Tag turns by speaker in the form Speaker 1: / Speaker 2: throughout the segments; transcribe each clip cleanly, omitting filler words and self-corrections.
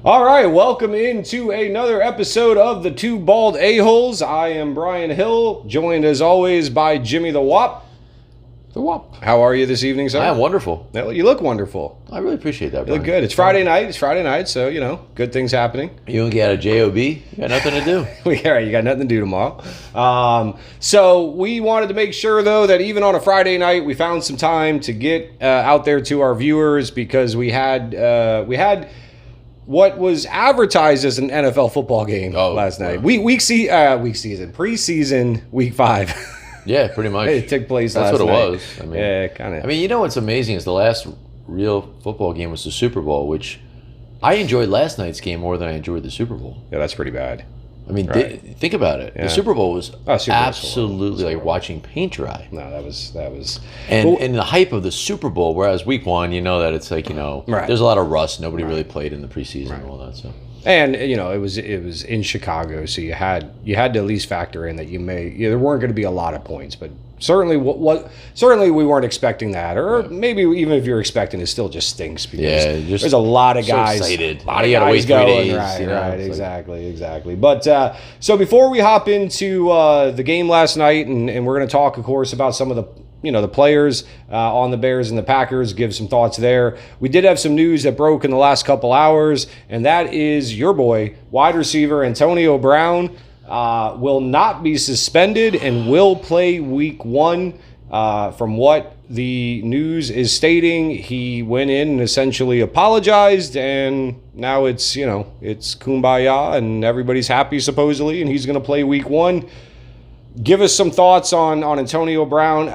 Speaker 1: All right, welcome into another episode of the Two Bald A-Holes. I am Brian Hill, joined as always by Jimmy the Wop.
Speaker 2: The Wop.
Speaker 1: How are you this evening, sir?
Speaker 2: I am wonderful.
Speaker 1: Well, you look wonderful.
Speaker 2: I really appreciate that,
Speaker 1: You
Speaker 2: Brian.
Speaker 1: look good. It's Friday night, so, good things happening.
Speaker 2: You don't get a JOB, you got nothing to do.
Speaker 1: Yeah, you got nothing to do tomorrow. So we wanted to make sure, though, that even on a Friday night, we found some time to get out there to our viewers because we had what was advertised as an NFL football game last night. Preseason, week 5.
Speaker 2: Yeah, pretty much.
Speaker 1: It took place
Speaker 2: That's
Speaker 1: last
Speaker 2: what
Speaker 1: night.
Speaker 2: it was.
Speaker 1: Yeah, kind of.
Speaker 2: You know what's amazing is the last real football game was the Super Bowl, which I enjoyed last night's game more than I enjoyed the Super Bowl.
Speaker 1: Yeah, that's pretty bad.
Speaker 2: Right. Think about it.
Speaker 1: Yeah.
Speaker 2: The Super Bowl was
Speaker 1: Super
Speaker 2: absolutely like watching paint dry.
Speaker 1: No, that was.
Speaker 2: And the hype of the Super Bowl, whereas week 1, you know that it's like,
Speaker 1: Right.
Speaker 2: there's a lot of rust. Nobody really played in the preseason and all that. So.
Speaker 1: And it was in Chicago, so you had to at least factor in that there weren't going to be a lot of points, but certainly certainly we weren't expecting that, or maybe even if you're expecting, it still just stinks because there's a lot of guys,
Speaker 2: excited.
Speaker 1: A lot of
Speaker 2: You gotta
Speaker 1: guys
Speaker 2: wait 3
Speaker 1: going,
Speaker 2: days,
Speaker 1: right, exactly. But so before we hop into the game last night, and we're going to talk, of course, about some of the players on the Bears and the Packers, give some thoughts there. We did have some news that broke in the last couple hours, and that is your boy, wide receiver Antonio Brown, will not be suspended and will play week 1. From what the news is stating, he went in and essentially apologized, and now it's kumbaya and everybody's happy supposedly, and he's going to play week 1. Give us some thoughts on Antonio Brown.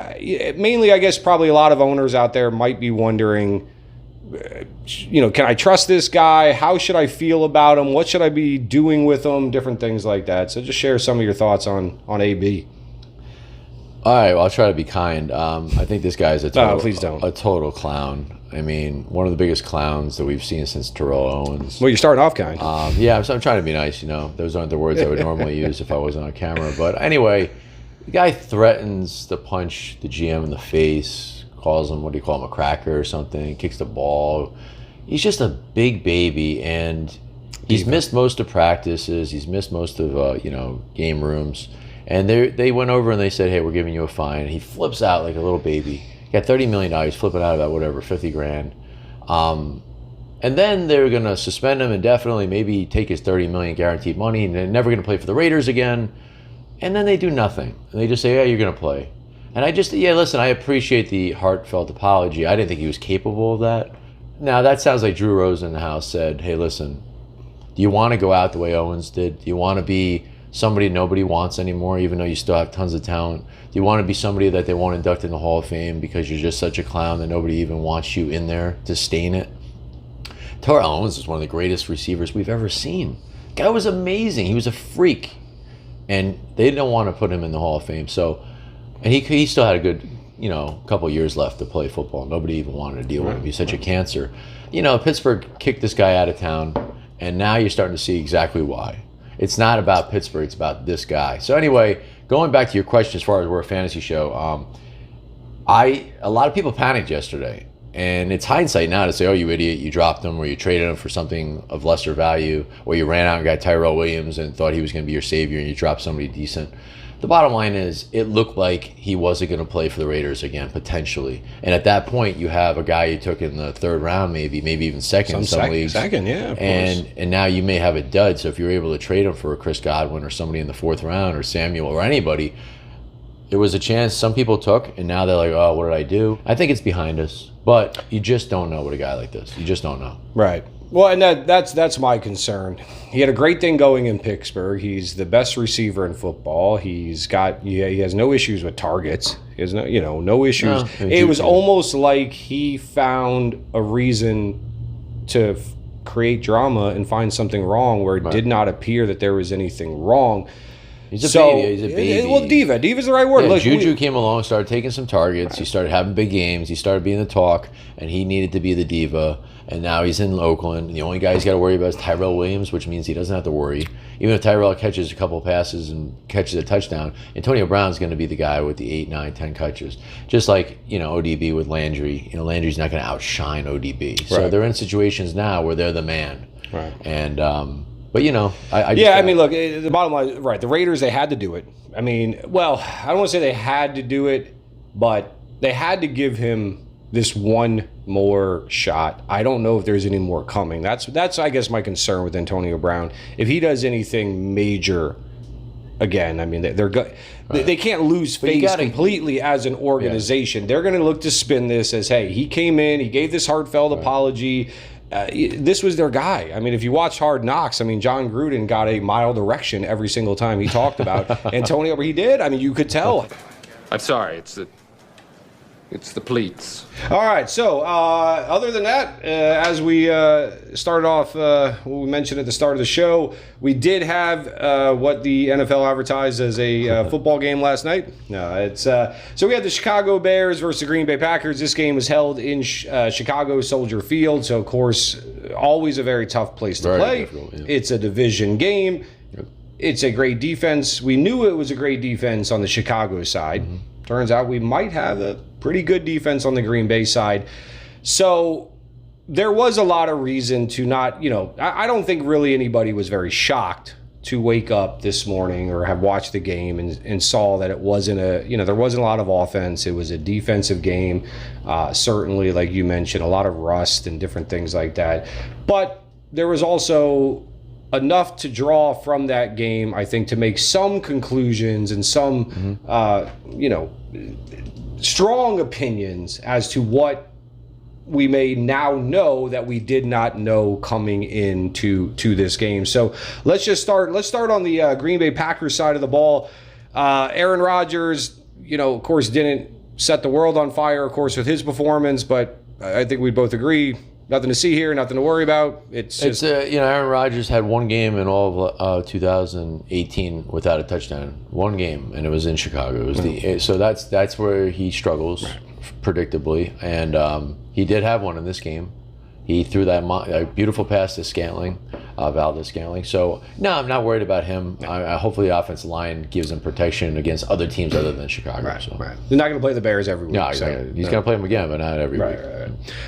Speaker 1: Mainly, I guess probably a lot of owners out there might be wondering, can I trust this guy? How should I feel about him? What should I be doing with him? Different things like that. So just share some of your thoughts on AB.
Speaker 2: All right, well, I'll try to be kind. I think this guy is a total clown. One of the biggest clowns that we've seen since Terrell Owens.
Speaker 1: Well, you're starting off kind.
Speaker 2: Yeah, I'm trying to be nice, Those aren't the words I would normally use if I wasn't on camera. But anyway, the guy threatens to punch the GM in the face, calls him, a cracker or something, kicks the ball. He's just a big baby, and he's missed most of practices. He's missed most of, game rooms. And they went over and they said, hey, we're giving you a fine. And he flips out like a little baby. Got $30 million, flipping out about whatever, $50,000. And then they're going to suspend him indefinitely, maybe take his $30 million guaranteed money, and they're never going to play for the Raiders again. And then they do nothing. And they just say, yeah, you're going to play. And I appreciate the heartfelt apology. I didn't think he was capable of that. Now, that sounds like Drew Rosenhaus said, hey, listen, do you want to go out the way Owens did? Do you want to be somebody nobody wants anymore, even though you still have tons of talent? Do you want to be somebody that they won't induct in the Hall of Fame because you're just such a clown that nobody even wants you in there to stain it? Terrell Owens is one of the greatest receivers we've ever seen. Guy was amazing. He was a freak. And they don't want to put him in the Hall of Fame. So, and he still had a good, couple years left to play football. Nobody even wanted to deal with him. He's such a cancer. Pittsburgh kicked this guy out of town, and now you're starting to see exactly why. It's not about Pittsburgh, it's about this guy. So anyway, going back to your question as far as we're a fantasy show, a lot of people panicked yesterday. And it's hindsight now to say, oh, you idiot, you dropped him, or you traded him for something of lesser value, or you ran out and got Tyrell Williams and thought he was going to be your savior, and you dropped somebody decent. The bottom line is, it looked like he wasn't going to play for the Raiders again, potentially. And at that point, you have a guy you took in the 3rd round, maybe even second in some leagues.
Speaker 1: Second, yeah, of course.
Speaker 2: And now you may have a dud. So if you're able to trade him for a Chris Godwin or somebody in the 4th round, or Samuel or anybody, it was a chance some people took, and now they're like, oh, what did I do? I think it's behind us. But you just don't know with a guy like this. You just don't know.
Speaker 1: Right. Well, and that's my concern. He had a great thing going in Pittsburgh. He's the best receiver in football. He has no issues with targets. He has no issues. It was almost like he found a reason to create drama and find something wrong where it did not appear that there was anything wrong.
Speaker 2: He's a baby. He's a baby.
Speaker 1: Well, diva. Diva's the right word.
Speaker 2: Yeah,
Speaker 1: Look,
Speaker 2: Juju came along, started taking some targets. He started having big games. He started being the talk, and he needed to be the diva. And now he's in Oakland. And the only guy he's got to worry about is Tyrell Williams, which means he doesn't have to worry. Even if Tyrell catches a couple of passes and catches a touchdown, Antonio Brown's going to be the guy with the 8, 9, 10 catches. Just like, ODB with Landry. Landry's not going to outshine ODB. So they're in situations now where they're the man.
Speaker 1: Right.
Speaker 2: And but I
Speaker 1: I mean, look, the bottom line, right? The Raiders, they had to do it. I mean, well, I don't want to say they had to do it, but they had to give him this one more shot. I don't know if there's any more coming. That's I guess my concern with Antonio Brown. If he does anything major again, I mean, they can't lose face completely as an organization. Yeah. They're going to look to spin this as, hey, he came in, he gave this heartfelt apology. This was their guy. I mean, if you watch Hard Knocks, I mean, John Gruden got a mild erection every single time he talked about Antonio. He did. I mean, you could tell.
Speaker 3: I'm sorry. It's the pleats.
Speaker 1: All right. So, other than that, as we started off, what we mentioned at the start of the show, we did have what the NFL advertised as a football game last night. So we had the Chicago Bears versus the Green Bay Packers. This game was held in Chicago Soldier Field. So, of course, always a very tough place to play. Yeah. It's a division game. Yep. It's a great defense. We knew it was a great defense on the Chicago side. Mm-hmm. Turns out we might have a pretty good defense on the Green Bay side. So there was a lot of reason to not, I don't think really anybody was very shocked to wake up this morning or have watched the game and saw that it wasn't there wasn't a lot of offense. It was a defensive game. Certainly, like you mentioned, a lot of rust and different things like that. But there was also enough to draw from that game, I think, to make some conclusions and some, strong opinions as to what we may now know that we did not know coming into this game. So let's start on the Green Bay Packers side of the ball. Aaron Rodgers, of course, didn't set the world on fire, of course, with his performance, but I think we both agree, nothing to see here, nothing to worry about. It's just
Speaker 2: Aaron Rodgers had one game in all of 2018 without a touchdown. One game, and it was in Chicago. It was so that's where he struggles, predictably, and he did have one in this game. He threw that beautiful pass to Scantling, Valdez-Scantling. So, no, I'm not worried about him. Hopefully the offensive line gives him protection against other teams other than Chicago.
Speaker 1: Right. They're not going to play the Bears every week.
Speaker 2: No, exactly. He's going to play them again, but not every week.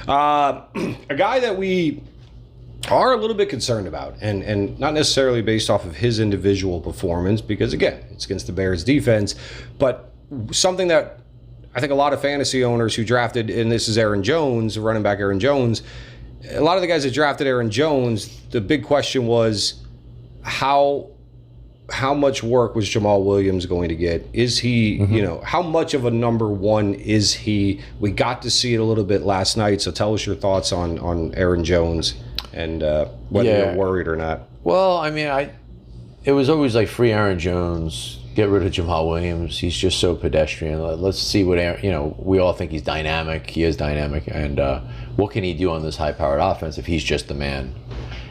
Speaker 1: Right. A guy that we are a little bit concerned about, and not necessarily based off of his individual performance, because, again, it's against the Bears defense, but something that I think a lot of fantasy owners who drafted, and this is Aaron Jones, running back Aaron Jones, a lot of the guys that drafted Aaron Jones, the big question was how much work was Jamal Williams going to get? Is he, how much of a number one is he? We got to see it a little bit last night, so tell us your thoughts on Aaron Jones and whether you're worried or not.
Speaker 2: Well, I mean, it was always like free Aaron Jones, get rid of Jamal Williams. He's just so pedestrian. Let's see what Aaron, we all think he's dynamic. He is dynamic, and what can he do on this high-powered offense if he's just the man?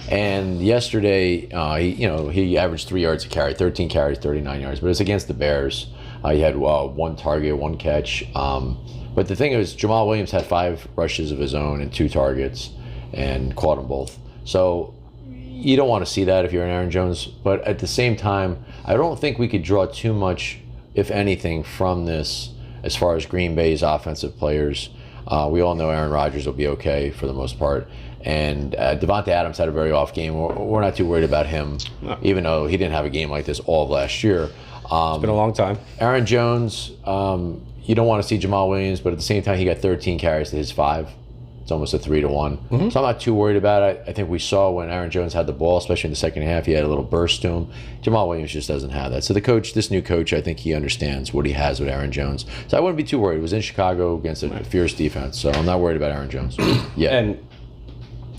Speaker 2: And yesterday, he averaged 3 yards a carry, 13 carries, 39 yards, but it's against the Bears. He had one target, one catch. But the thing is, Jamal Williams had 5 rushes of his own and 2 targets and caught them both. So you don't want to see that if you're an Aaron Jones. But at the same time, I don't think we could draw too much, if anything, from this as far as Green Bay's offensive players. We all know Aaron Rodgers will be okay for the most part. And Devontae Adams had a very off game. We're not too worried about him, even though he didn't have a game like this all of last year.
Speaker 1: It's been a long time.
Speaker 2: Aaron Jones, you don't want to see Jamal Williams, but at the same time, he got 13 carries to his 5. It's almost a 3-1. Mm-hmm. So I'm not too worried about it. I think we saw when Aaron Jones had the ball, especially in the second half, he had a little burst to him. Jamal Williams just doesn't have that. So this new coach, I think he understands what he has with Aaron Jones. So I wouldn't be too worried. It was in Chicago against a fierce defense. So I'm not worried about Aaron Jones. Yeah.
Speaker 1: And,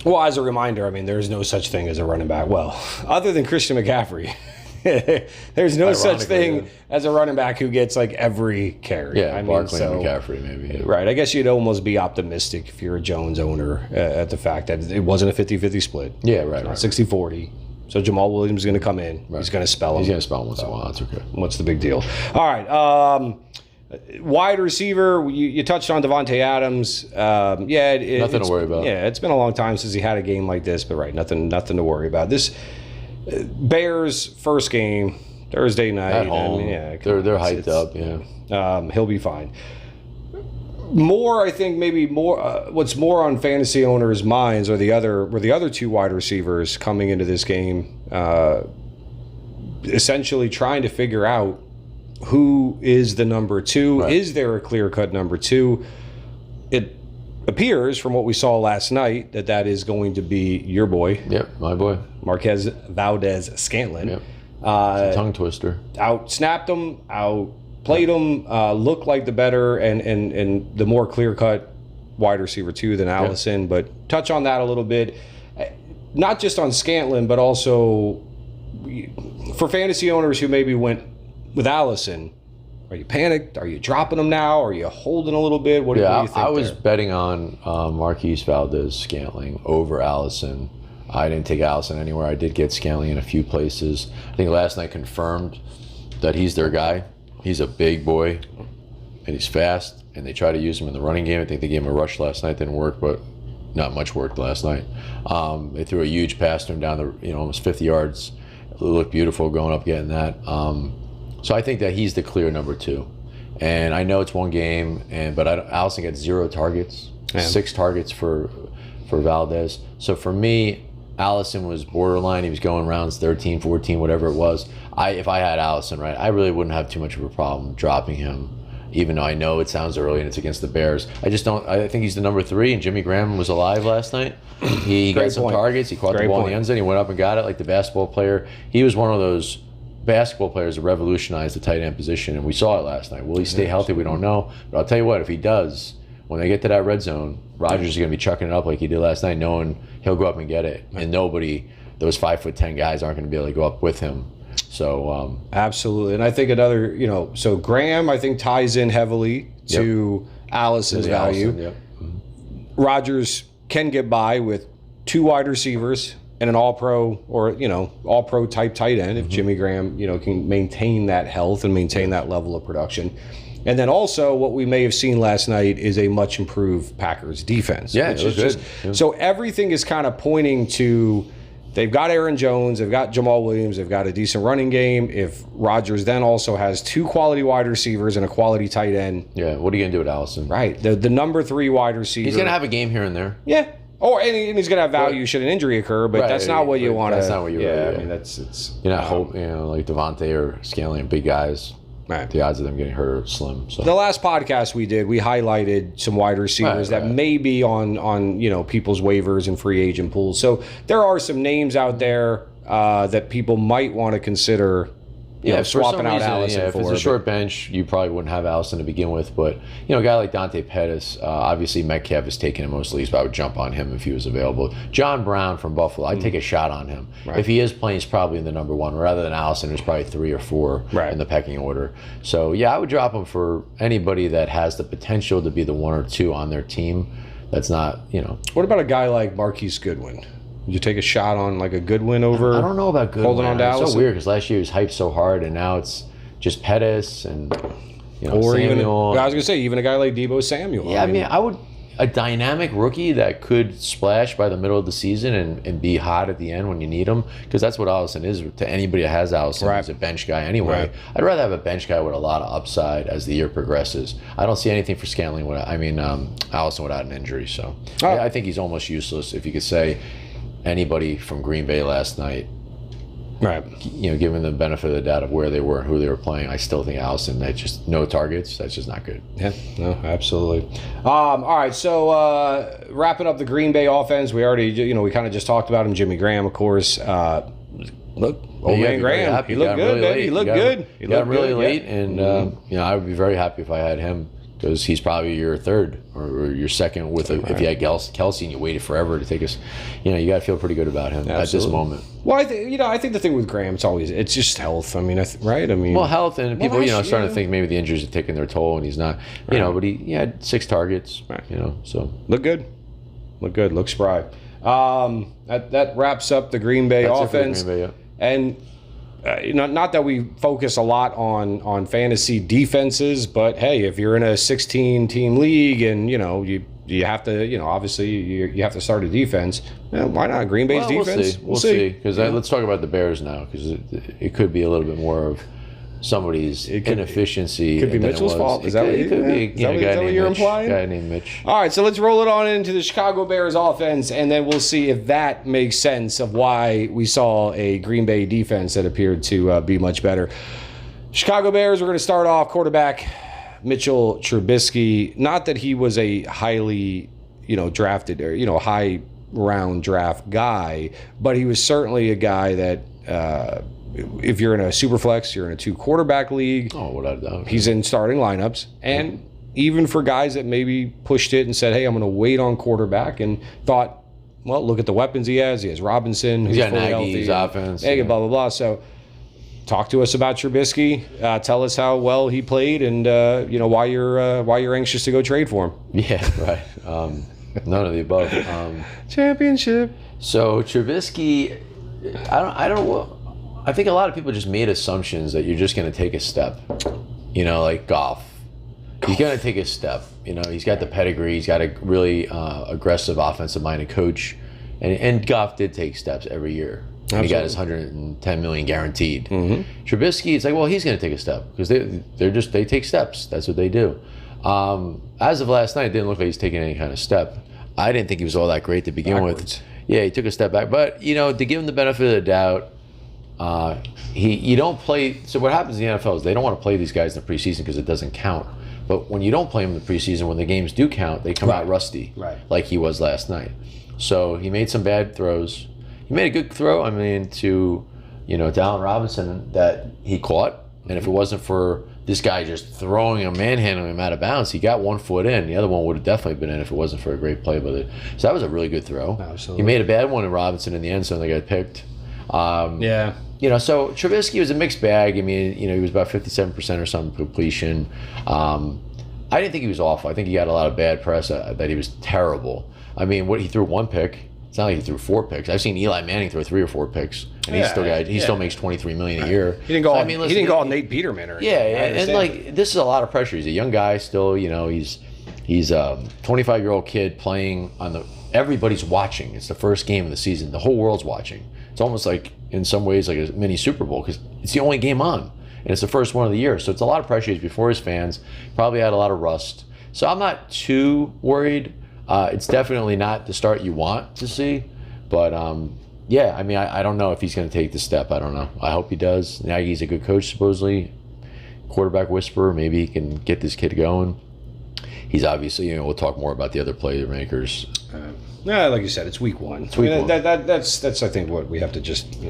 Speaker 1: well, as a reminder, I mean, there's no such thing as a running back. Well, other than Christian McCaffrey. There's no such thing as a running back who gets like every carry.
Speaker 2: Yeah, Barkley and McCaffrey maybe. Yeah.
Speaker 1: Right. I guess you'd almost be optimistic if you're a Jones owner at the fact that it wasn't a 50-50 split.
Speaker 2: Yeah, right.
Speaker 1: 60-40. So Jamal Williams is going to come in. Right. He's going to spell him.
Speaker 2: He's going to spell him once in a while. That's okay.
Speaker 1: What's the big deal? All right. Wide receiver, you touched on Devontae Adams.
Speaker 2: Nothing to worry about.
Speaker 1: Yeah, it's been a long time since he had a game like this, but nothing to worry about. This Bears first game Thursday night
Speaker 2: at home.
Speaker 1: I mean,
Speaker 2: they're hyped up. Yeah,
Speaker 1: he'll be fine. more, I think maybe more. What's more on fantasy owners' minds are the other two wide receivers coming into this game, essentially trying to figure out who is the number two.
Speaker 2: Right.
Speaker 1: Is there a clear-cut number two? It appears from what we saw last night that is going to be your boy.
Speaker 2: Yep, my boy.
Speaker 1: Marquez Valdez-Scantling.
Speaker 2: Yep. Tongue twister.
Speaker 1: Out snapped him, out played him, looked like the better and the more clear-cut wide receiver too than Allison. Yep. But touch on that a little bit, not just on Scantling, but also for fantasy owners who maybe went with Allison. Are you panicked? Are you dropping him now? Are you holding a little bit? What do you think?
Speaker 2: I was betting on Marquise Valdez-Scantling over Allison. I didn't take Allison anywhere. I did get Scantling in a few places. I think last night confirmed that he's their guy. He's a big boy, and he's fast, and they try to use him in the running game. I think they gave him a rush last night. Didn't work, but not much worked last night. They threw a huge pass to him down the almost 50 yards. It looked beautiful going up getting that. So I think that he's the clear number two. And I know it's one game, but Allison got 0 targets, 6 targets for Valdez. So for me, Allison was borderline. He was going rounds 13, 14, whatever it was. If I had Allison, right, I really wouldn't have too much of a problem dropping him, even though I know it sounds early and it's against the Bears. I just don't. I think he's the number 3, and Jimmy Graham was alive last night. He got some targets. He caught the ball in the end zone. He went up and got it like the basketball player. He was one of those basketball players that revolutionized the tight end position, and we saw it last night. Will he stay healthy? We don't know. But I'll tell you what, if he does, when they get to that red zone, Rodgers is going to be chucking it up like he did last night, knowing he'll go up and get it. And those 5'10" guys aren't going to be able to go up with him. So
Speaker 1: absolutely. And I think another, so Graham, I think, ties in heavily to Allison's value. Rodgers can get by with 2 wide receivers and an all-pro or, all-pro type tight end if Jimmy Graham, can maintain that health and maintain that level of production. And then also what we may have seen last night is a much improved Packers defense.
Speaker 2: Yeah, it was good.
Speaker 1: So everything is kind of pointing to they've got Aaron Jones, they've got Jamal Williams, they've got a decent running game. If Rodgers then also has 2 quality wide receivers and a quality tight end.
Speaker 2: Yeah, what are you going to do with Allison?
Speaker 1: Right. The number 3 wide receiver.
Speaker 2: He's going to have a game here and there.
Speaker 1: Yeah. And he's going to have value should an injury occur, but that's not what you want to.
Speaker 2: That's not what you want.
Speaker 1: Yeah, I mean, it's.
Speaker 2: You're not like Devontae or Scantling, big guys.
Speaker 1: Right.
Speaker 2: The odds of them getting hurt are slim. So
Speaker 1: the last podcast we did, we highlighted some wide receivers that may be on people's waivers and free agent pools. So there are some names out there that people might want to consider. Swapping out Allison
Speaker 2: if it's a short bench, you probably wouldn't have Allison to begin with. But a guy like Dante Pettis, obviously Metcalf is taking him most leagues, but I would jump on him if he was available. John Brown from Buffalo, I'd take a shot on him. Right. If he is playing, he's probably in the number 1 rather than Allison, who's probably 3 or 4 in the pecking order. So I would drop him for anybody that has the potential to be the 1 or 2 on their team. That's not
Speaker 1: What about a guy like Marquise Goodwin? Would you take a shot on like a Goodwin over?
Speaker 2: I don't know about Goodwin.
Speaker 1: Holding on to Allison?
Speaker 2: It's so weird because last year he was hyped so hard, and now it's just Pettis and
Speaker 1: or
Speaker 2: Samuel.
Speaker 1: Even I was gonna say even a guy like Deebo Samuel.
Speaker 2: Yeah, I mean, I would a dynamic rookie that could splash by the middle of the season and be hot at the end when you need him, because that's what Allison is to anybody that has Allison. He's a bench guy anyway. Right. I'd rather have a bench guy with a lot of upside as the year progresses. I don't see anything for Scantling Allison without an injury. So I think he's almost useless. If you could say anybody from Green Bay last night, right? Given the benefit of the doubt of where they were and who they were playing, I still think Allison. That just no targets. That's just not good.
Speaker 1: Yeah, no, absolutely. All right, so wrapping up the Green Bay offense, we already, we kind of just talked about him. Jimmy Graham, of course. Look, old man Graham, he looked good, baby. He looked good.
Speaker 2: He got really late, and I would be very happy if I had him, because he's probably your 3rd or your 2nd with if you had Kelsey and you waited forever to take us. You got to feel pretty good about him at this moment.
Speaker 1: Well, I think the thing with Graham, it's just health. I mean, right? I mean,
Speaker 2: well, health, and people, starting to think maybe the injuries are taking their toll, and he's not. But he had 6 targets. Right. So
Speaker 1: look good, look spry. That wraps up the Green Bay offense.
Speaker 2: Green Bay,
Speaker 1: and. Not that we focus a lot on fantasy defenses, but hey, if you're in a 16-team league and you have to obviously you have to start a defense, why not Green Bay's defense?
Speaker 2: We'll see. Because let's talk about the Bears now, because it could be a little bit more of somebody's
Speaker 1: It could-
Speaker 2: inefficiency.
Speaker 1: could be
Speaker 2: than it
Speaker 1: Mitchell's
Speaker 2: was.
Speaker 1: fault.
Speaker 2: It
Speaker 1: Is that
Speaker 2: could,
Speaker 1: what
Speaker 2: it could be
Speaker 1: is that
Speaker 2: a
Speaker 1: what-
Speaker 2: guy
Speaker 1: is that what
Speaker 2: named
Speaker 1: you're
Speaker 2: Mitch.
Speaker 1: implying?
Speaker 2: Guy named Mitch.
Speaker 1: All right, so let's roll it on into the Chicago Bears offense, and then we'll see if that makes sense of why we saw a Green Bay defense that appeared to be much better. Chicago Bears, we're going to start off quarterback Mitchell Trubisky. Not that he was a highly, drafted or, high round draft guy, but he was certainly a guy that if you're in a super flex, you're in a 2 quarterback league,
Speaker 2: Oh, without a doubt.
Speaker 1: he's in starting lineups. And even for guys that maybe pushed it and said, hey, I'm going to wait on quarterback, and thought, well, look at the weapons he has. He has Robinson, who's
Speaker 2: got
Speaker 1: fully
Speaker 2: Nagy's
Speaker 1: healthy.
Speaker 2: offense,
Speaker 1: Nagy,
Speaker 2: yeah.
Speaker 1: blah, blah, blah. So talk to us about Trubisky. Tell us how well he played, and why you're anxious to go trade for him.
Speaker 2: Yeah, right. None of the above.
Speaker 1: Championship.
Speaker 2: So Trubisky, I think a lot of people just made assumptions that you're just going to take a step. Like Goff. He's going to take a step. He's got the pedigree. He's got a really aggressive offensive-minded coach. And Goff did take steps every year. And he got his $110 million guaranteed.
Speaker 1: Mm-hmm.
Speaker 2: Trubisky, it's like, well, he's going to take a step because they take steps. That's what they do. As of last night, it didn't look like he's taking any kind of step. I didn't think he was all that great to begin
Speaker 1: Backwards.
Speaker 2: with. Yeah, he took a step back. But, to give him the benefit of the doubt, you don't play. So what happens in the NFL is they don't want to play these guys in the preseason because it doesn't count. But when you don't play them in the preseason, when the games do count, they come out rusty, like he was last night. So he made some bad throws. He made a good throw, to Allen Robinson that he caught. And if it wasn't for this guy just throwing him, manhandling him out of bounds, he got one foot in. The other one would have definitely been in if it wasn't for a great play with it. So that was a really good throw.
Speaker 1: Absolutely.
Speaker 2: He made a bad one in Robinson in the end zone. They got picked.
Speaker 1: Yeah.
Speaker 2: So Trubisky was a mixed bag. He was about 57% or something completion. I didn't think he was awful. I think he got a lot of bad press that he was terrible. He threw 1 pick. It's not like he threw 4 picks. I've seen Eli Manning throw 3 or 4 picks, and he still makes $23 million a year.
Speaker 1: He didn't go. He didn't go all Nate Peterman or anything.
Speaker 2: And this is a lot of pressure. He's a young guy still. He's a 25-year-old kid playing on everybody's watching. It's the first game of the season. The whole world's watching. It's almost like, in some ways, like a mini Super Bowl because it's the only game on, and it's the first one of the year. So it's a lot of pressure. He's before his fans. Probably had a lot of rust. So I'm not too worried. It's definitely not the start you want to see, but I don't know if he's going to take the step. I don't know. I hope he does. Nagy's a good coach, supposedly. Quarterback whisperer. Maybe he can get this kid going. He's obviously, we'll talk more about the other playmakers.
Speaker 1: Like you said, it's week 1. It's
Speaker 2: week 1.
Speaker 1: That's I think what we have to just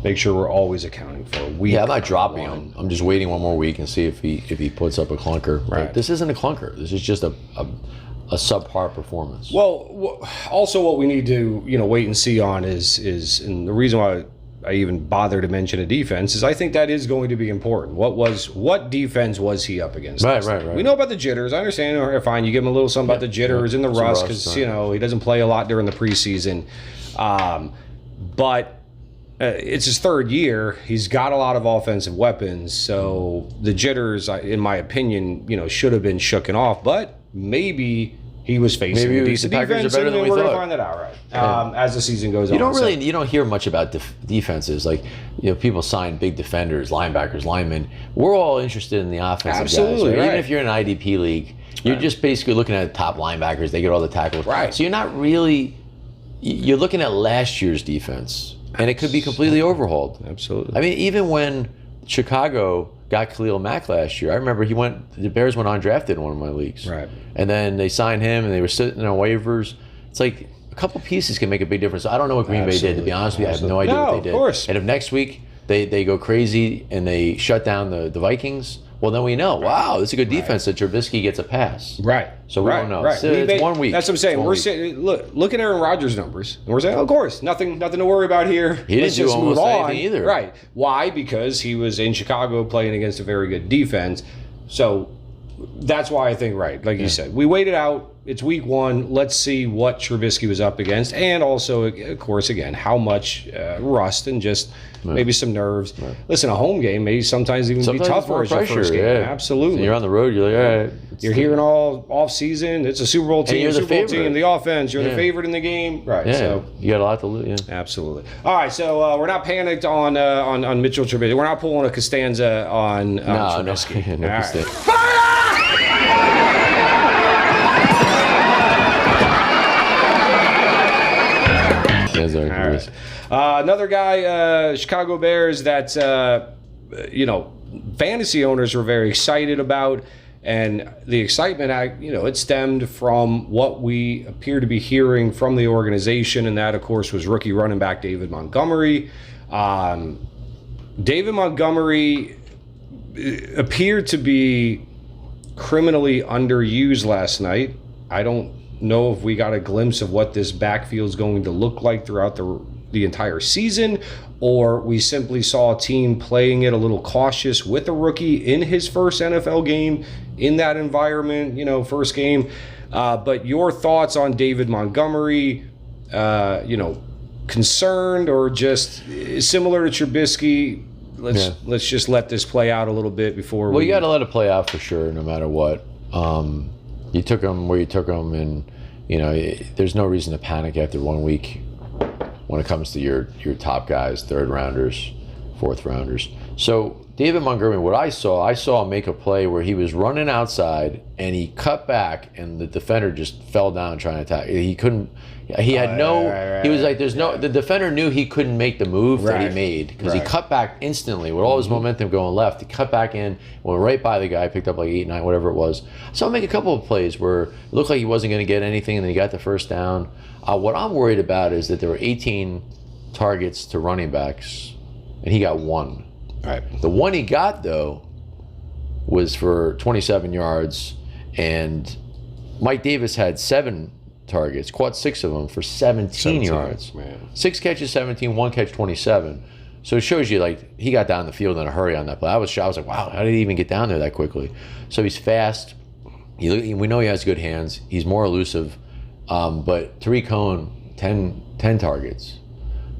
Speaker 1: make sure we're always accounting for.
Speaker 2: I'm not dropping him. I'm just waiting one more week and see if he puts up a clunker.
Speaker 1: Right.
Speaker 2: But this isn't a clunker. This is just a subpar performance.
Speaker 1: Well, also what we need to wait and see on is and the reason why I even bother to mention a defense is I think that is going to be important. What defense was he up against?
Speaker 2: Right.
Speaker 1: We know about the jitters. I understand. Or fine, you give him a little something about the jitters and the rust because he doesn't play a lot during the preseason. But it's his 3rd year. He's got a lot of offensive weapons, so the jitters, in my opinion, should have been shooken off. But maybe he was facing a decent
Speaker 2: the Packers
Speaker 1: defense,
Speaker 2: are better than
Speaker 1: and
Speaker 2: we
Speaker 1: we're going to
Speaker 2: thought.
Speaker 1: find that out as the season goes on.
Speaker 2: You don't hear much about defenses. Like, people sign big defenders, linebackers, linemen. We're all interested in the offensive
Speaker 1: Absolutely,
Speaker 2: guys.
Speaker 1: right?
Speaker 2: Even if you're in an IDP league, you're just basically looking at the top linebackers. They get all the tackles.
Speaker 1: Right.
Speaker 2: So you're not really. You're looking at last year's defense, and it could be completely overhauled.
Speaker 1: Absolutely.
Speaker 2: Even when Chicago got Khalil Mack last year, I remember the Bears went undrafted in one of my leagues.
Speaker 1: Right.
Speaker 2: And then they signed him, and they were sitting on waivers. It's like a couple pieces can make a big difference. I don't know what Green Bay did, to be honest with you. I have no idea what they did.
Speaker 1: Of course.
Speaker 2: And if next week they go crazy and they shut down the Vikings, well, then we know, wow, this is a good defense that Trubisky gets a pass.
Speaker 1: Right.
Speaker 2: So we don't know.
Speaker 1: Right.
Speaker 2: It's 1 week.
Speaker 1: That's what I'm saying. We're saying, look at Aaron Rodgers' numbers, and we're saying, of course, nothing to worry about here.
Speaker 2: He didn't do almost anything either.
Speaker 1: Right. Why? Because he was in Chicago playing against a very good defense. So that's why I think, like you said, we waited out. it's week one. Let's see what Trubisky was up against, and also, of course, again, how much rust and just maybe some nerves. Right. Listen, a home game may sometimes even be tougher as your first game. Yeah. Absolutely.
Speaker 2: So you're on the road. You're like, all right.
Speaker 1: You're hearing all off season. It's a Super Bowl team. Super Bowl team. The offense. You're the favorite in the game. Right.
Speaker 2: Yeah.
Speaker 1: So
Speaker 2: you got a lot to lose. Yeah.
Speaker 1: Absolutely. All right. So we're not panicked on Mitchell Trubisky. We're not pulling a Costanza on Trubisky.
Speaker 2: No,
Speaker 1: all right.
Speaker 2: Right.
Speaker 1: Another guy, Chicago Bears, that fantasy owners were very excited about, and the excitement, it stemmed from what we appear to be hearing from the organization, and that, of course, was rookie running back David Montgomery. David Montgomery appeared to be criminally underused last night. I don't know if we got a glimpse of what this backfield is going to look like throughout the entire season, or we simply saw a team playing it a little cautious with a rookie in his first NFL game in that environment, first game. But your thoughts on David Montgomery, concerned or just similar to Trubisky? Let's just let this play out a little bit before
Speaker 2: you got to let it play out for sure, no matter what. You took him where you took him, and there's no reason to panic after 1 week when it comes to your top guys, third rounders, fourth rounders. So David Montgomery, what I saw him make a play where he was running outside and he cut back, and the defender just fell down trying to attack. He couldn't. He had he was like, there's no. The defender knew he couldn't make the move that he made because he cut back instantly with all his momentum going left. He cut back in, went right by the guy, picked up like 8, 9, whatever it was. So I'll make a couple of plays where it looked like he wasn't going to get anything, and then he got the first down. What I'm worried about is that there were 18 targets to running backs, and he got 1.
Speaker 1: Right.
Speaker 2: The one he got, though, was for 27 yards, and Mike Davis had 7 targets, caught 6 of them for 17 yards.
Speaker 1: Man.
Speaker 2: 6 catches, 17, 1 catch, 27. So it shows you, like, he got down the field in a hurry on that play. I was like, wow, how did he even get down there that quickly? So he's fast. We know he has good hands. He's more elusive. But Tariq Cohen, 10 targets.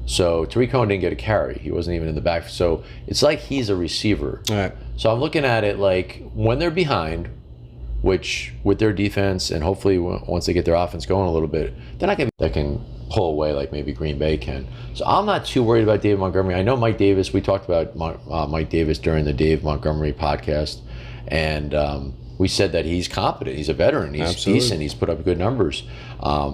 Speaker 2: So Tariq Cohen didn't get a carry. He wasn't even in the back. So it's like he's a receiver.
Speaker 1: All right.
Speaker 2: So I'm looking at it like when they're behind, which with their defense and hopefully once they get their offense going a little bit, they're not going to can pull away like maybe Green Bay can. So I'm not too worried about David Montgomery. I know Mike Davis. We talked about Mike Davis during the Dave Montgomery podcast, and we said that he's competent. He's a veteran. He's decent. He's put up good numbers.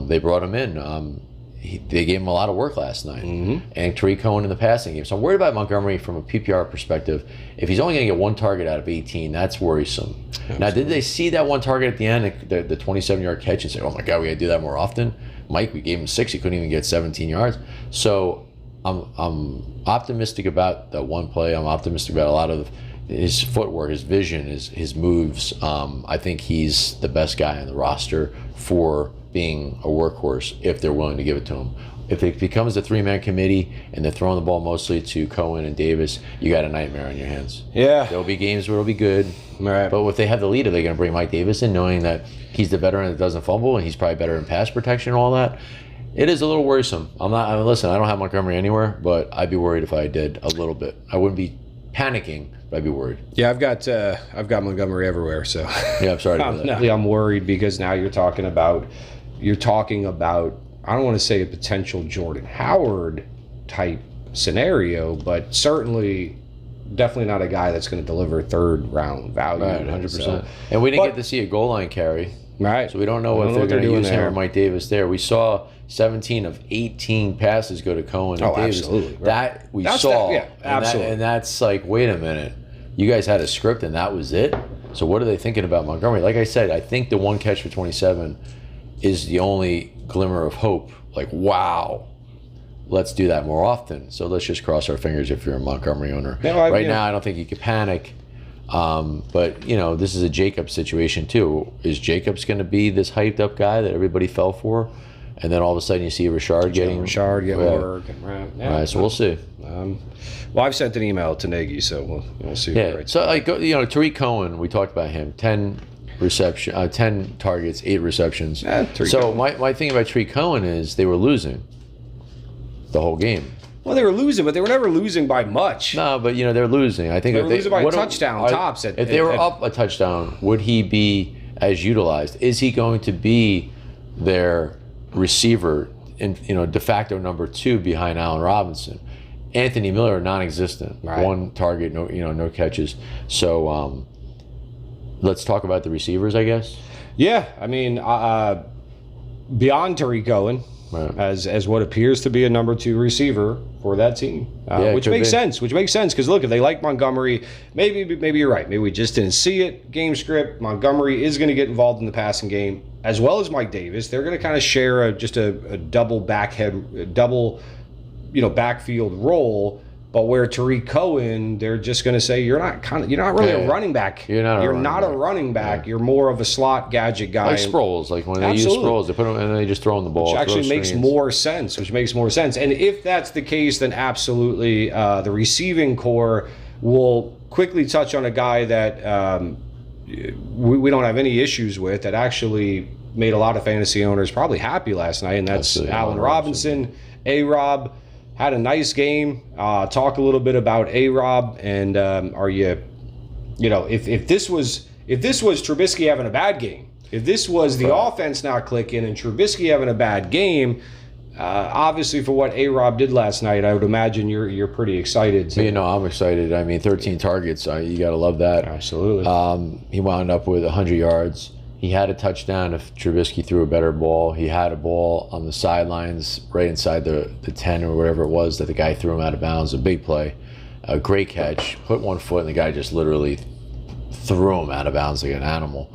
Speaker 2: They brought him in. They gave him a lot of work last night. Mm-hmm. And Tariq Cohen in the passing game. So I'm worried about Montgomery from a PPR perspective. If he's only going to get 1 target out of 18, that's worrisome. Absolutely. Now, did they see that 1 target at the end, the 27-yard catch, and say, oh my God, we got to do that more often? Mike, we gave him 6. He couldn't even get 17 yards. So I'm optimistic about that one play. I'm optimistic about a lot of his footwork, his vision, his moves. I think he's the best guy on the roster for being a workhorse if they're willing to give it to him. If it becomes a 3-man committee and they're throwing the ball mostly to Cohen and Davis, you got a nightmare on your hands.
Speaker 1: Yeah.
Speaker 2: There'll be games where it'll be good.
Speaker 1: Right.
Speaker 2: But if they have the lead, are they going to bring Mike Davis in knowing that he's the veteran that doesn't fumble and he's probably better in pass protection and all that? It is a little worrisome. Listen, I don't have Montgomery anywhere, but I'd be worried if I did a little bit. I wouldn't be panicking, but I'd be worried.
Speaker 1: Yeah, I've got Montgomery everywhere, so
Speaker 2: yeah, I'm sorry to hear that.
Speaker 1: I'm worried because now you're talking about I don't want to say a potential Jordan Howard type scenario, but certainly definitely not a guy that's going to deliver 3rd round value.
Speaker 2: Right, 100%. So. And we didn't get to see a goal line carry.
Speaker 1: Right.
Speaker 2: So we don't know if they're going to use him or Mike Davis there. We saw 17 of 18 passes go to Cohen and Davis.
Speaker 1: Absolutely. Right.
Speaker 2: That we saw.
Speaker 1: Absolutely.
Speaker 2: And that's like, wait a minute. You guys had a script and that was it? So what are they thinking about Montgomery? Like I said, I think the 1 catch for 27 is the only glimmer of hope. Like, wow, let's do that more often. So let's just cross our fingers if you're a Montgomery owner. Now, I don't think you could panic. But, this is a Jacobs situation, too. Is Jacobs going to be this hyped-up guy that everybody fell for? And then all of a sudden you see Richard getting work. Right, so we'll see.
Speaker 1: Well, I've sent an email to Nagy, so we'll see.
Speaker 2: Yeah, so Tariq Cohen, we talked about him, 10 10 targets, 8 receptions.
Speaker 1: Tariq
Speaker 2: So
Speaker 1: Cohen.
Speaker 2: my thing about Tariq Cohen is they were losing the whole game.
Speaker 1: Well, they were losing, but they were never losing by much.
Speaker 2: No, but they're losing. I think
Speaker 1: They
Speaker 2: if
Speaker 1: were losing by a
Speaker 2: what-
Speaker 1: touchdown tops
Speaker 2: if they were up a touchdown, would he be as utilized? Is he going to be their receiver in de facto number 2 behind Allen Robinson? Anthony Miller non-existent,
Speaker 1: Right.
Speaker 2: 1 target, no catches. So let's talk about the receivers, I guess.
Speaker 1: Yeah, I mean, beyond Tariq Cohen,
Speaker 2: Right.
Speaker 1: as what appears to be a number 2 receiver for that team,
Speaker 2: Yeah,
Speaker 1: which
Speaker 2: could
Speaker 1: makes
Speaker 2: be.
Speaker 1: sense. Which makes sense because look, if they like Montgomery, maybe you're right. Maybe we just didn't see it. Game script. Montgomery is going to get involved in the passing game as well as Mike Davis. They're going to kind of share a double backfield role. But where Tariq Cohen, they're just going to say you're not really a running back.
Speaker 2: You're not a running
Speaker 1: back.
Speaker 2: Yeah.
Speaker 1: You're more of a slot gadget guy.
Speaker 2: Like Sproles, like when they use
Speaker 1: Absolutely.
Speaker 2: Sproles, they put him and they just throw him the ball.
Speaker 1: Which actually
Speaker 2: throw
Speaker 1: makes
Speaker 2: screens.
Speaker 1: more sense. And if that's the case, then absolutely the receiving core will quickly touch on a guy that we don't have any issues with, that actually made a lot of fantasy owners probably happy last night, and that's
Speaker 2: Absolutely.
Speaker 1: Allen Robinson. A-Rob had a nice game. Talk a little bit about A-Rob, and are you if this was Trubisky having a bad game, if this was the offense not clicking and Trubisky having a bad game, obviously for what A-Rob did last night, I would imagine you're pretty excited.
Speaker 2: I'm excited. I mean, 13 targets. You got to love that.
Speaker 1: Absolutely.
Speaker 2: He wound up with 100 yards. He had a touchdown if Trubisky threw a better ball. He had a ball on the sidelines right inside the 10 or whatever it was that the guy threw him out of bounds. A big play. A great catch. Put one foot and the guy just literally threw him out of bounds like an animal,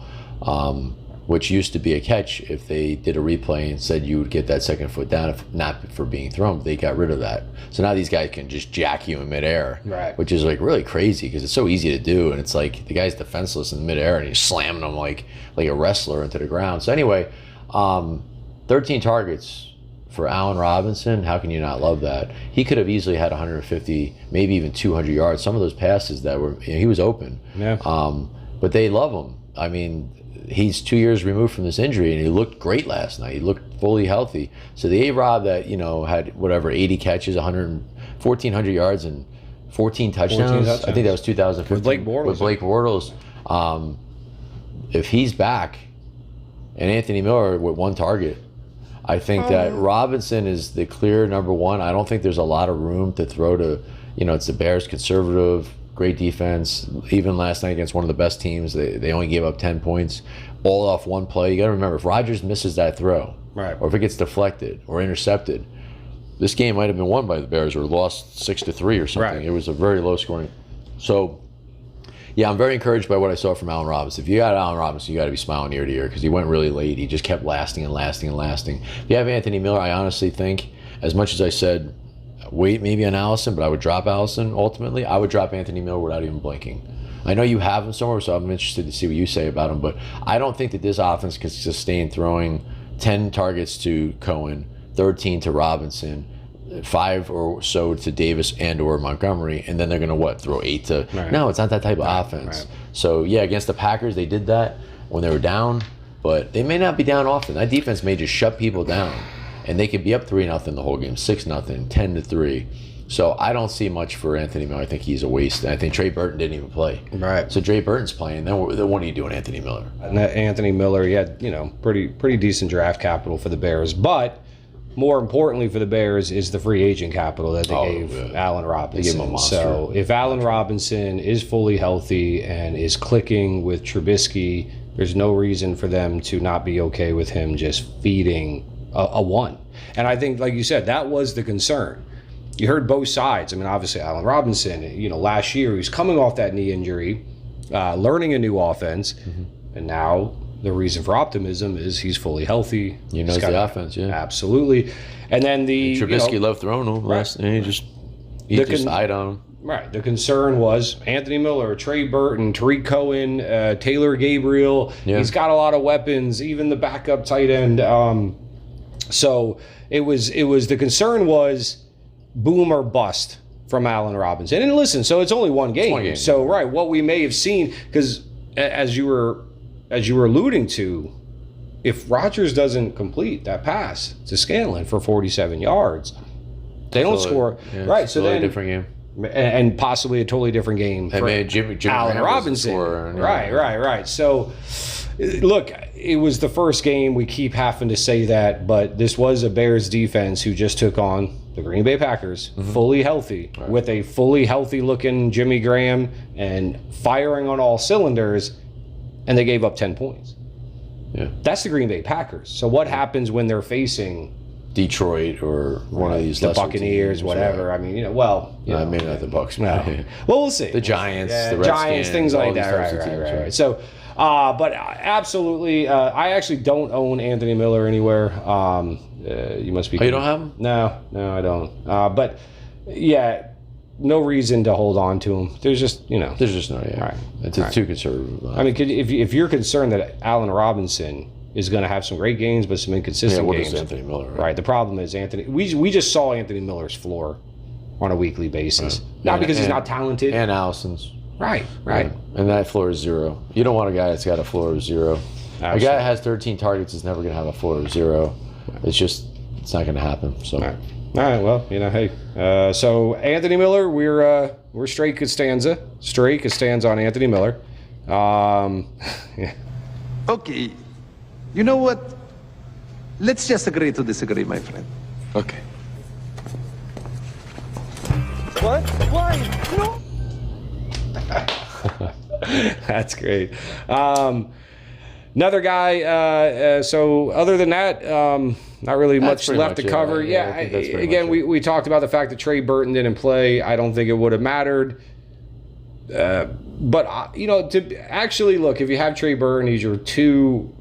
Speaker 2: which used to be a catch if they did a replay and said you would get that second foot down, if not for being thrown. They got rid of that. So now these guys can just jack you in midair,
Speaker 1: Right.
Speaker 2: which is like really crazy because it's so easy to do. And it's like the guy's defenseless in midair and he's slamming them like a wrestler into the ground. So anyway, 13 targets for Allen Robinson. How can you not love that? He could have easily had 150, maybe even 200 yards. Some of those passes that were, he was open.
Speaker 1: Yeah.
Speaker 2: But they love him. I mean, he's 2 years removed from this injury, and he looked great last night. He looked fully healthy. So the A-Rob that, had whatever, 80 catches, 1,400 yards, and 14 touchdowns. I think that was 2015.
Speaker 1: With Blake Bortles.
Speaker 2: With Blake Bortles. If he's back, and Anthony Miller with 1 target, I think that Robinson is the clear number 1. I don't think there's a lot of room to throw to, it's the Bears conservative, great defense. Even last night against one of the best teams, they only gave up 10 points, all off 1 play. You got to remember, if Rodgers misses that throw,
Speaker 1: Right.
Speaker 2: or if it gets deflected or intercepted, this game might have been won by the Bears or lost 6-3 or something.
Speaker 1: Right.
Speaker 2: It was a very low scoring. So, yeah, I'm very encouraged by what I saw from Allen Robinson. If you got Allen Robinson, you got to be smiling ear to ear because he went really late. He just kept lasting and lasting and lasting. If you have Anthony Miller, I honestly think, as much as I said, wait maybe on Allison, but I would drop Allison ultimately. I would drop Anthony Miller without even blinking. I know you have him somewhere, so I'm interested to see what you say about him, but I don't think that this offense can sustain throwing 10 targets to Cohen, 13 to Robinson, 5 or so to Davis and or Montgomery, and then they're going to throw 8 to...
Speaker 1: Right.
Speaker 2: No, it's not that type of offense.
Speaker 1: Right.
Speaker 2: So, yeah, against the Packers, they did that when they were down, but they may not be down often. That defense may just shut people down, and they could be up 3-0 the whole game, 6-0, 10-3. So I don't see much for Anthony Miller. I think he's a waste. I think Trey Burton didn't even play.
Speaker 1: Right.
Speaker 2: So Trey Burton's playing. Then what are you doing, Anthony Miller?
Speaker 1: And that Anthony Miller, he had, pretty decent draft capital for the Bears. But more importantly for the Bears is the free agent capital that they gave Allen Robinson.
Speaker 2: They gave him a monster.
Speaker 1: So if Allen Robinson is fully healthy and is clicking with Trubisky, there's no reason for them to not be okay with him just feeding a 1. And I think, like you said, that was the concern. You heard both sides. I mean, obviously, Allen Robinson, last year he was coming off that knee injury, learning a new offense, and now the reason for optimism is he's fully healthy.
Speaker 2: He knows the offense, yeah.
Speaker 1: Absolutely. And then
Speaker 2: Trubisky loved throwing him last, and he just eyed on him.
Speaker 1: Right. The concern was Anthony Miller, Trey Burton, Tariq Cohen, Taylor Gabriel.
Speaker 2: Yeah.
Speaker 1: He's got a lot of weapons, even the backup tight end. So it was the concern was boom or bust from Allen Robinson. And listen, so it's only one game.
Speaker 2: One game.
Speaker 1: So, right, what we may have seen, because as you were as you were alluding to, if Rodgers doesn't complete that pass to Scanlon for 47 yards, they don't score.
Speaker 2: Yeah,
Speaker 1: right, so then
Speaker 2: different game.
Speaker 1: And possibly a totally different game for
Speaker 2: Jimmy
Speaker 1: Allen
Speaker 2: Graham
Speaker 1: Robinson.
Speaker 2: Scorer,
Speaker 1: Right. So, look, it was the first game. We keep having to say that, but this was a Bears defense who just took on the Green Bay Packers, fully healthy, with a fully healthy-looking Jimmy Graham and firing on all cylinders, and they gave up 10 points.
Speaker 2: Yeah.
Speaker 1: That's the Green Bay Packers. So what happens when they're facing
Speaker 2: Detroit or one of these
Speaker 1: the
Speaker 2: lesser
Speaker 1: Buccaneers,
Speaker 2: teams,
Speaker 1: whatever? I mean, maybe
Speaker 2: not the Bucs.
Speaker 1: No. Well, we'll see.
Speaker 2: The Giants, the
Speaker 1: Giants,
Speaker 2: Redskins,
Speaker 1: things
Speaker 2: all
Speaker 1: like
Speaker 2: these
Speaker 1: that.
Speaker 2: types of teams,
Speaker 1: Right. So, but absolutely, I actually don't own Anthony Miller anywhere. You must be.
Speaker 2: Oh, you don't have him?
Speaker 1: No, I don't. But yeah, no reason to hold on to him. There's just
Speaker 2: There's just no. Yeah.
Speaker 1: Right.
Speaker 2: It's too conservative.
Speaker 1: I mean, if you're concerned that Allen Robinson is going to have some great games but some inconsistent
Speaker 2: what
Speaker 1: games,
Speaker 2: is Anthony Miller?
Speaker 1: Right. The problem is Anthony. We just saw Anthony Miller's floor on a weekly basis.
Speaker 2: Right.
Speaker 1: Not because he's not talented.
Speaker 2: And Allison's.
Speaker 1: Right.
Speaker 2: Yeah. And that floor is 0. You don't want a guy that's got a floor of 0.
Speaker 1: Absolutely.
Speaker 2: A guy that has 13 targets is never going to have a floor of 0. It's not going to happen. So.
Speaker 1: All right. Well, hey. So Anthony Miller, we're straight Costanza. Straight Costanza on Anthony Miller. Yeah.
Speaker 4: Okay. You know what? Let's just agree to disagree, my friend.
Speaker 3: Okay.
Speaker 4: What? Why? No.
Speaker 1: That's great. Another guy. So other than that, not really much
Speaker 2: pretty
Speaker 1: left
Speaker 2: much
Speaker 1: to
Speaker 2: it.
Speaker 1: cover.
Speaker 2: Yeah, I think that's pretty
Speaker 1: Again,
Speaker 2: much it.
Speaker 1: we talked about the fact that Trey Burton didn't play. I don't think it would have mattered. But to actually look, if you have Trey Burton, he's your 2.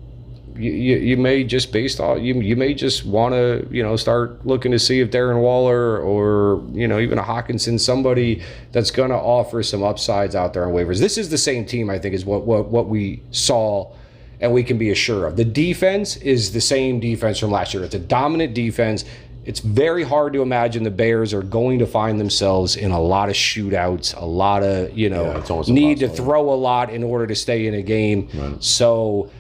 Speaker 1: You may just based on you may just want to start looking to see if Darren Waller or even a Hawkinson, somebody that's going to offer some upsides out there on waivers. This is the same team, I think, is what we saw, and we can be assured of. The defense is the same defense from last year. It's a dominant defense. It's very hard to imagine the Bears are going to find themselves in a lot of shootouts, a lot of
Speaker 2: it's almost
Speaker 1: need to
Speaker 2: impossible.
Speaker 1: throw a lot in order to stay in a game.
Speaker 2: Right.
Speaker 1: So.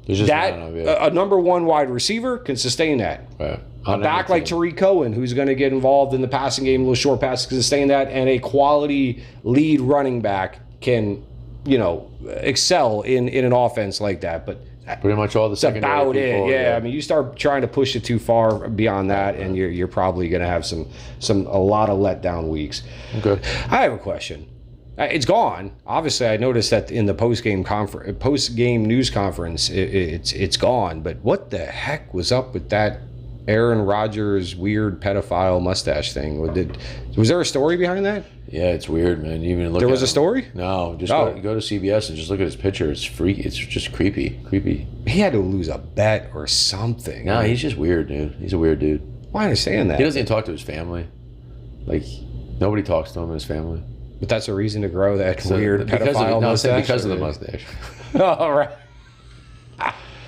Speaker 2: There's just
Speaker 1: That
Speaker 2: not enough,
Speaker 1: a number 1 wide receiver can sustain that.
Speaker 2: Right.
Speaker 1: A back like Tariq Cohen, who's going to get involved in the passing game, little short passes, can sustain that, and a quality lead running back can, excel in an offense like that. But
Speaker 2: pretty much all the
Speaker 1: that's
Speaker 2: secondary
Speaker 1: about
Speaker 2: people.
Speaker 1: it. Yeah, I mean, you start trying to push it too far beyond that, and you're probably going to have a lot of letdown weeks.
Speaker 2: Okay.
Speaker 1: I have a question. It's gone. Obviously, I noticed that in the post-game news conference, it's gone. But what the heck was up with that Aaron Rodgers weird pedophile mustache thing? Was there a story behind that?
Speaker 2: Yeah, it's weird, man. You even look.
Speaker 1: There was
Speaker 2: at
Speaker 1: a story?
Speaker 2: No, just
Speaker 1: Oh.
Speaker 2: go to CBS and just look at his picture. It's freaky. It's just creepy.
Speaker 1: He had to lose a bet or something.
Speaker 2: No, he's just weird, dude. He's a weird dude.
Speaker 1: Well, I understand that.
Speaker 2: He doesn't even talk to his family. Like nobody talks to him and his family.
Speaker 1: But that's a reason to grow that
Speaker 2: So,
Speaker 1: weird pedophile mustache?
Speaker 2: because of the mustache.
Speaker 1: All right.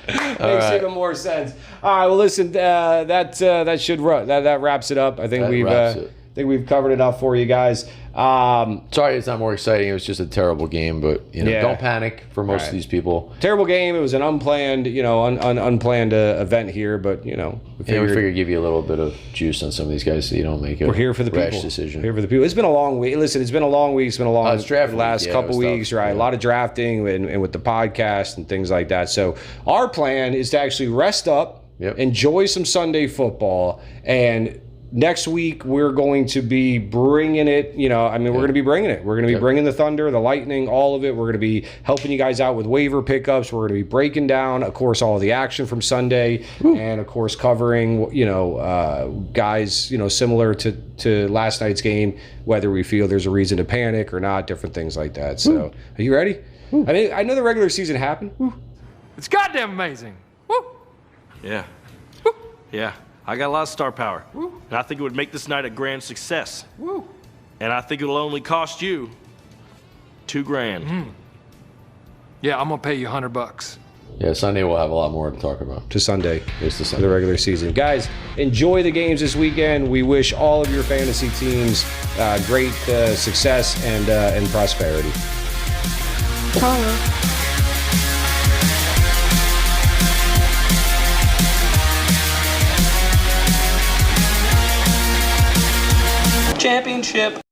Speaker 1: Makes even more sense. All right. Well, listen. That wraps it up. I think
Speaker 2: That wraps it.
Speaker 1: we've covered enough for you guys.
Speaker 2: Sorry, it's not more exciting. It was just a terrible game, but
Speaker 1: Yeah.
Speaker 2: don't panic for most
Speaker 1: Right.
Speaker 2: of these people.
Speaker 1: Terrible game. It was an unplanned, unplanned event here, but we
Speaker 2: We
Speaker 1: figured
Speaker 2: figured give you a little bit of juice on some of these guys so you don't make a
Speaker 1: we're here for the
Speaker 2: rash
Speaker 1: people.
Speaker 2: decision.
Speaker 1: Here for the people. It's been a long week. Listen, it's been a long week. It's been a long
Speaker 2: It's draft week.
Speaker 1: last
Speaker 2: Yeah,
Speaker 1: couple
Speaker 2: it was
Speaker 1: weeks,
Speaker 2: tough.
Speaker 1: right?
Speaker 2: Yeah.
Speaker 1: A lot of drafting and with the podcast and things like that. So our plan is to actually rest up,
Speaker 2: Yep.
Speaker 1: enjoy some Sunday football, and next week we're going to be bringing it. We're going to be bringing it. We're going to be
Speaker 2: Yep.
Speaker 1: bringing the Thunder, the Lightning, all of it. We're going to be helping you guys out with waiver pickups. We're going to be breaking down, of course, all of the action from Sunday, and of course covering, guys, similar to last night's game, whether we feel there's a reason to panic or not, different things like that. So, are you ready? I mean, I know the regular season happened.
Speaker 5: It's goddamn amazing. Woo!
Speaker 6: Yeah. Yeah. I got a lot of star power. And I think it would make this night a grand success.
Speaker 5: Woo!
Speaker 6: And I think it'll only cost you $2,000.
Speaker 5: Yeah, I'm gonna pay you $100.
Speaker 2: Yeah, Sunday we'll have a lot more to talk about.
Speaker 1: To Sunday.
Speaker 2: It's the
Speaker 1: For the regular season. Guys, enjoy the games this weekend. We wish all of your fantasy teams great success and prosperity.
Speaker 5: Holla.
Speaker 7: championship.